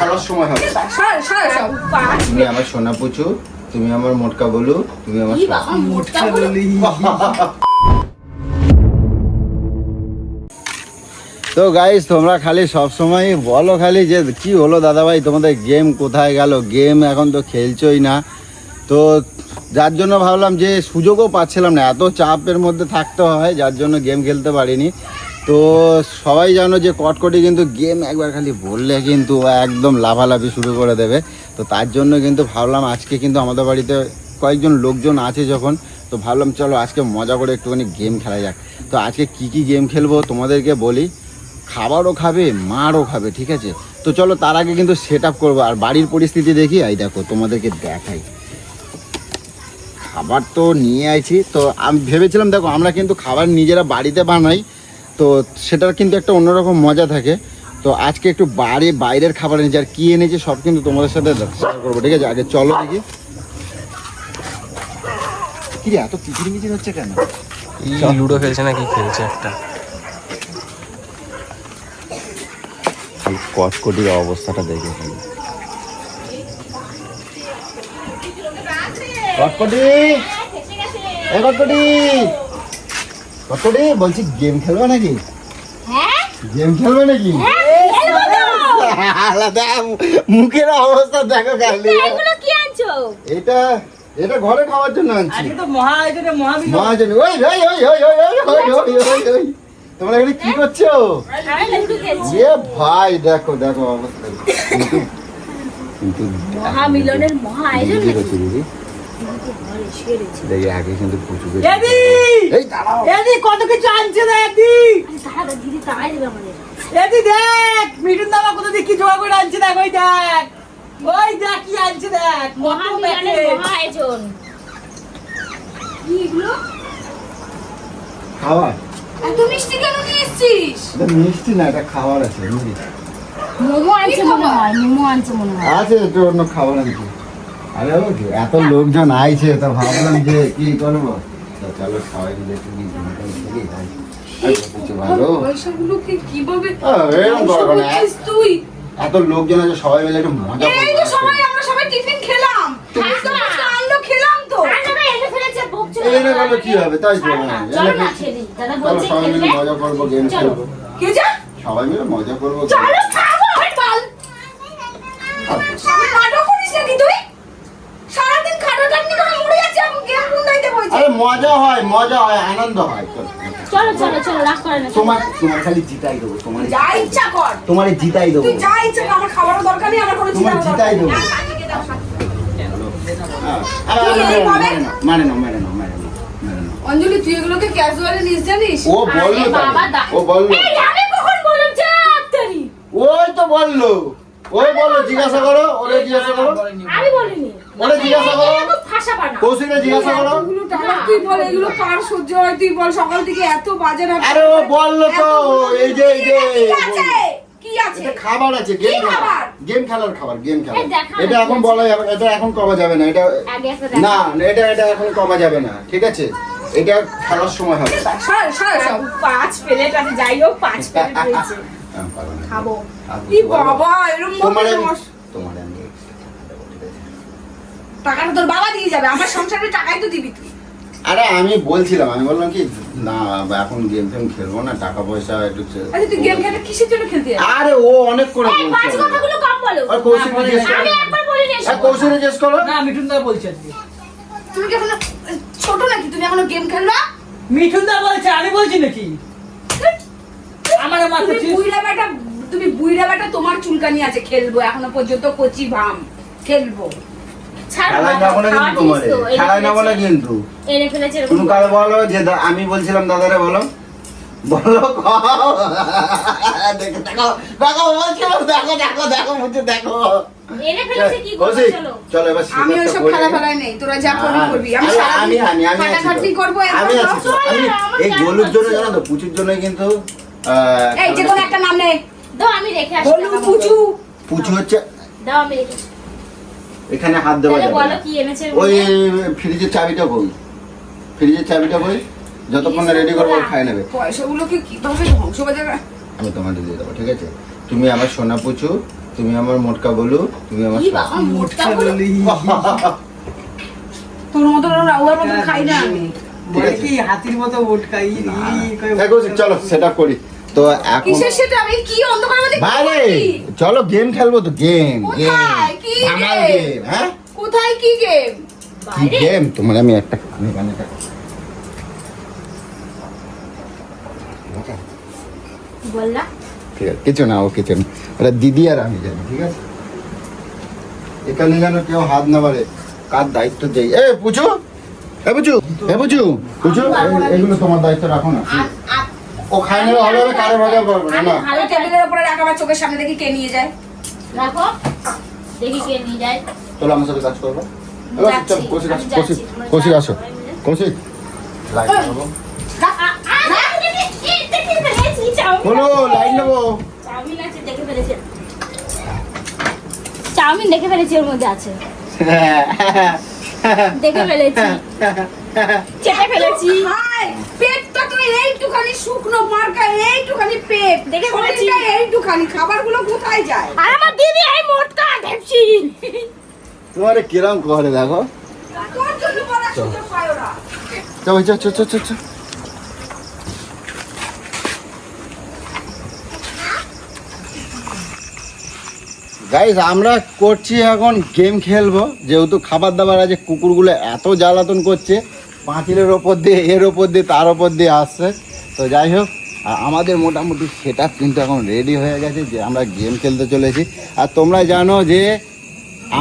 খেলার সময় হবে। তুমি আমার সোনা পুচু, তুমি আমার মোটকা বলু, তুমি আমার মোটকা বলি। তো গাইস, তোমরা খালি সব সময় বলো খালি যে কি হলো দাদা ভাই, তোমাদের গেম কোথায় গেল? গেম এখন তো খেলছোই না। তো যার জন্য ভাবলাম যে সুযোগও পাচ্ছিলাম না, এত চাপের মধ্যে থাকতে হয়, যার জন্য গেম খেলতে পারিনি। তো সবাই জানো যে কটকটি কিন্তু গেম একবার খালি বললে কিন্তু একদম লাফালাফি শুরু করে দেবে। তো তার জন্য কিন্তু ভাবলাম আজকে কিন্তু আমাদের বাড়িতে কয়েকজন লোকজন আছে যখন, তো ভাবলাম চলো আজকে মজা করে একটুখানি গেম খেলা যাক। তো আজকে কি গেম খেলবো তোমাদেরকে বলি, খাবারও খাবে মারও খাবে, ঠিক আছে? তো চলো তার আগে কিন্তু সেট আপ করবো, আর বাড়ির পরিস্থিতি দেখি। এই দেখো তোমাদেরকে দেখাই, খাবার তো নিয়ে আইছি। তো আমি ভেবেছিলাম দেখো আমরা কিন্তু খাবার নিজেরা বাড়িতে বানাই, তো সেটার কিন্তু একটা অন্যরকম মজা থাকে। তো আজকে একটু বাইরের খাবার এনেছি, আর কী এনেছি সব কিন্তু তোমাদের সাথে শেয়ার করবো, ঠিক আছে? আগে চলো দেখি। কি রে এত কিচির হচ্ছে কেন? লুডো খেলছে না কি খেলছে একটা? কটকটির অবস্থাটা দেখে খালি। কটকটি, এই কটকটি, কটকটি বলছি গেম খেলবে নাকি? গেম খেলবে নাকি? আলাদা মুখের অবস্থা দেখো খালি। এটা এটা ঘরে খাওয়ার জন্য আনছি। মহাজন ওই ওই ওই ওই ওই ওই ওই ওই ওই তোমরা এখানে কি করছো? এ ভাই দেখো দেখো অবস্থা, কিন্তু কিন্তু মহামিলনের মহা আয়োজন দিদি দেখি আগে কিন্তু প্রচুর এই দাঁড়াও, এদি কত কিছু আনছে দেখ দিদি তাই দেবে আমাদের। এদি দেখ মিঠুন দাদা কত দিয়ে কি জোগাড় করে আনছে দেখ, ওই দেখ কি আনছে দেখ, মহামিলনের মহা আয়োজন। কি এগুলো? খাবার। এত মিষ্টি কেন নিয়ে এসেছিস? এটা মিষ্টি না, এটা খাবার আছে। মোমো আনছে মনে হয়, মোমো আনছে মনে হয়। আছে একটু অন্য খাবার আনছি। আরে এত লোকজন আইছে তো ভাবলাম যে কি করবো, তো চলো সবাই মিলে একটু ভালো। পয়সাগুলোকে কিভাবে এরকম করবো না, তুই? এত লোকজন আছে সবাই মিলে একটু মজা এই করবো। তো সবাই আমরা সবাই টিফিন খেলাম, আনলো খেলাম তো। এনে গেলে কি হবে, তাই তো? চলো না খেলি, দাদা চলো বলছে সবাই মিলে খেলবে। মজা করবো, গেম খেলবো, কে যা সবাই মিলে মজা করবো। চলো খাবো ভাই বল। সামনে নাটক করিস নাকি তুই? সারাদিন খাটাখাটনি করে মরে যাচ্ছে, আমি গেম বুঝাইতে বলছি। আরে মজা হয় আনন্দ হয়। চলো চলো চলো, রাগ করে না। তোমার খালি জিতাই দেবো, তোমার যা ইচ্ছা কর, তোমার জিতাই দেবো, তুই যা ইচ্ছা কর, আমার খাবারের দরকার নেই, আমার কোনো চিন্তা তোমার জিতাই দেবো। মানে না অঞ্জলি তুই এগুলোকে ক্যাজুয়ালি নিস জানিস? ও বললো আরে বাবা, ও বললো, এই আমি কখন বললাম যা তারি? ওই তো বললো, ওই বললো, জিজ্ঞাসা করো, ওরে জিজ্ঞাসা করো, আমি বলিনি। ওরে জিজ্ঞাসা করো, এরকম ভাষা বানা। কৌশিকে জিজ্ঞাসা করো। এগুলো টাকা তুই বল, এগুলো কার সহ্য হয় তুই বল? সকাল থেকে এত বাজে না। আরে ও বললো তো, এই যে কি আছে? এটা খাবার আছে, গেম কি খাবার? খেলার খাবার, গেম খেলা। এই দেখা এটা এখন বলা যাবে, এটা এখন কমা যাবে না, এটা আগে একটা না এটা এখন কমা যাবে না, ঠিক আছে? এটা খেলার সময় হবে। সব 5 প্লেট আছে, যাই হোক 5 প্লেট হয়েছে, খাবো। কি বাবা এরকম তোমার মত টাকাটা তোর বাবা দিয়ে যাবে, আমার সংসারে টাকাই তো দিবি তুই। আরে আমি বলছিলাম, আমি বললাম কি না এখন গেম খেলবো না, টাকা পয়সা একটু আচ্ছা তুই গেম খেলা কিসের জন্য খেলতে যাস? আরে ও অনেক করে এই পাঁচ বলছে। কথাগুলো কম বলো। আর কৌশিক জিজ্ঞেস করো, আমি একবার বলিনি এসব। কৌশিক জিজ্ঞেস করো। না মিঠুন দা বলছে আজকে। তুমি কি এখনো ছোট নাকি? তুমি এখনো গেম খেলবা? মিঠুন দা বলছে, আমি বলছি নাকি? আমার মাথা তুমি বুইড়া বেটা, তোমার চুলকানি আছে, খেলবো এখনো পর্যন্ত কচি ভাম, খেলবো। ছাড় খেলায় বাবা, যাবো না খাওয়া কিন্তু তোমারে, জিনিস তো, এনে খেলায় যাবো না ফেলেছে। কিন্তু। এনে ফেলেছে এরকম তুমি কাল বলো যে আমি বলছিলাম দাদারে বলো দেখো দেখো দেখো বলছিলাম, দেখো মুঝে দেখো। এনে ফেলেছে কি করবে? কৌশিক, চলো। চলো এবার আমি সিদ্ধান্ত ওইসব করি। খেলা ফেলায় নেই, তোরা যা করবি করবি। আমি আরে সারাদিন আমি আছি তো। খাটাখাটনি করবো, আমি এরপর আছি তো। সব- আমি আমার এই কেন গোলুর জন্য করছো? জানো তো, পুচুর জন্য কিন্তু এই যে কোনো একটা নাম নে, দাও আমি রেখে আসছি। গোলু, পুচু। পুচু হচ্ছে দাও আমি রেখে আসছি। এখানে হাত দেওয়া তাহলে যাবে বলো না। কি এনেছে? ওই ফ্রিজের চাবিটা কই, যতক্ষণ রেডি করবো খাই নেবে। পয়সাগুলোকে কিভাবে ধ্বংস বাজাবে? আমি তোমাদের দিয়ে দেবো, ঠিক আছে? তুমি আমার সোনা পুচু, তুমি আমার মোটকা বলু, তুমি আমার কি বাবা মোটকা বলে তোর মতো রাউয়ার মতো খাই না আমি। বলে কি হাতির মতো ওট খাই চলো সেটা করি। তো এখন কিসের সেটা আমি কি অন্ধকারের মধ্যে কি বাইরে করছি? চলো গেম খেলবো তো, গেম গেম কোথায়? কি আমার game? গেম। হ্যাঁ কোথায় কি গেম? কি বাইরে গেম তোমার আমি একটা কানে কানে বল না। ঠিক আছে, কিছু না, ও কিছু না, ওটা দিদি আর আমি জানি, ঠিক আছে? এখানে যেন কেউ হাত না বাড়ে, কার দায়িত্ব দেই। এ পুচু, এ পুচু, এ পুচু, পুচু, এগুলো তোমার দায়িত্ব রাখো না। ও খাই নেবে ভালো হবে, কারে ভাগে পারবো না, না। ভালো টেবিলের উপরে রাখা, আমার চোখের সামনে দেখি কে নিয়ে যায়। রাখো দেখি কে নিয়ে যায়। চলো আমার সাথে কাজ করবো। চলো, যাচ্ছি, চলো, কৌশিক আসো, আমি কৌশিক, যাচ্ছি। কৌশিক আসো, কৌশিক, লাইট নেবো। হলো, লাইট নেবো। চাউমিন দেখে ফেলেছি, ওর মধ্যে আছে। দেখে ফেলেছি, চেপে ফেলেছি। হাই, পেটটা তো এইটুখানি শুকনো মার্কা, এইটুখানি পেট। দেখে ফেলেছি। শরীরটা এইটুখানি, খাবারগুলো কোথায় যায়? আর আমার দিদি এই মোটকা দেখছি। তোমারে কিরম করে দেখো। তোর জন্য বলা সুযোগ পায় ওরা। চল চল চল চল চল। গাইস আমরা করছি এখন গেম খেলবো, যেহেতু খাবার দাবার আছে। কুকুরগুলো এত জ্বালাতন করছে, পাঁচিলের ওপর দিয়ে, এর ওপর দিয়ে, তার ওপর দিয়ে আসছে। তো যাই হোক, আমাদের মোটামুটি সেট আপ কিন্তু এখন রেডি হয়ে গেছে যে আমরা গেম খেলতে চলেছি। আর তোমরা জানো যে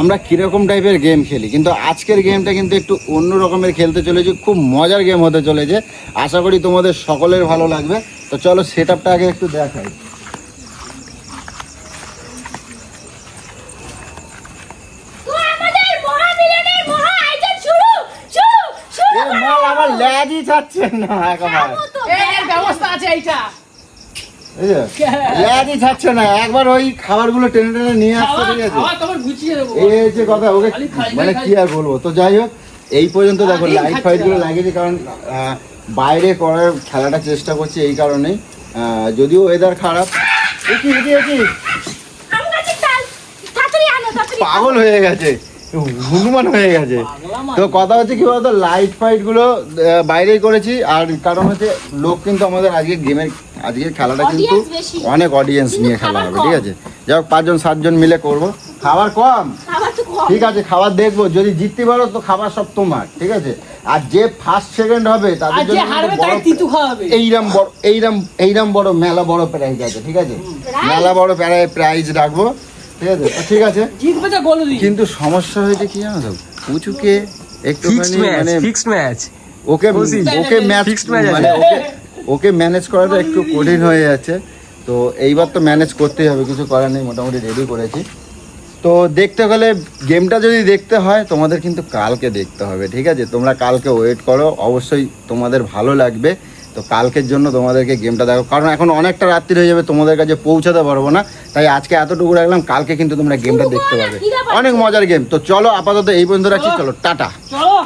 আমরা কীরকম টাইপের গেম খেলি, কিন্তু আজকের গেমটা কিন্তু একটু অন্য রকমের খেলতে চলেছি। খুব মজার গেম হতে চলেছে, আশা করি তোমাদের সকলের ভালো লাগবে। তো চলো সেট আপটা আগে একটু দেখাই। এ মাল আমার ল্যাজই ছাড়ছে না একবার। এর ব্যবস্থা আছে এইটা। এই যে, ল্যাজই ছাড়ছে না একবার, ওই খাবারগুলো টেনে টেনে নিয়ে আসছে, ঠিক আছে? খাওয়া তোমার গুছিয়ে দেবো। এই যে কথা, ওকে খালি খাই, মানে খাই, কি আর বলবো। তো যাই হোক, এই পর্যন্ত দেখো সারাদিন লাইট খাচ্ছে ফাইট গুলো না। লাগিয়েছে, কারণ বাইরে করার খেলাটা চেষ্টা করছি এই কারণেই। যদিও ওয়েদার খারাপ। একি একি একি পাগল হয়ে গেছে, হনুমান হয়ে গেছে। তো কথা হচ্ছে কি বলতো, লাইট ফাইট গুলো বাইরেই করেছি। আর কারণ হচ্ছে লোক কিন্তু আমাদের আজকের খেলাটা কিন্তু Audience বেশি। অনেক অডিয়েন্স নিয়ে খেলা হবে, ঠিক আছে? যাই হোক 5-7 মিলে করব। খাবার কম, ঠিক আছে, খাবার দেখবো। যদি জিততে পারো তো খাবার সব তোমার, ঠিক আছে? আর যে ফার্স্ট সেকেন্ড হবে তাদের আর যে জন্য হারবে কিন্তু তাই বড় তিতু খাওয়াবে। এইরম বড় মেলা বড় প্রাইজ আছে, ঠিক আছে? মেলা বড় প্রাইজ রাখবো, ঠিক আছে? তো ঠিক আছে, জিতবে তো বলে দিই। কিন্তু সমস্যা হয়েছে কি জানো তো, পুচুকে একটুখানি ফিক্সড ম্যাচ, মানে ফিক্সড ম্যাচ। ওকে ম্যাচ Fixed match মানে আছে। ওকে ম্যানেজ করাটা একটু কঠিন হয়ে যাচ্ছে। তো এইবার তো ম্যানেজ করতেই হবে, কিছু করার নেই। মোটামুটি রেডি করেছি। তো দেখতে গেলে গেমটা যদি দেখতে হয় তোমাদের কিন্তু কালকে দেখতে হবে, ঠিক আছে? তোমরা কালকে ওয়েট করো, অবশ্যই তোমাদের ভালো লাগবে। তো কালকের জন্য তোমাদেরকে গেমটা দেখো, কারণ এখন অনেকটা রাত্রি হয়ে যাবে, তোমাদের কাছে পৌঁছাতে পারবো না। তাই আজকে এতটুকু রাখলাম, কালকে কিন্তু তোমরা গেমটা দেখতে পাবে। অনেক মজার গেম। তো চলো আপাতত এই পর্যন্ত রাখছি, চলো টাটা। চলো।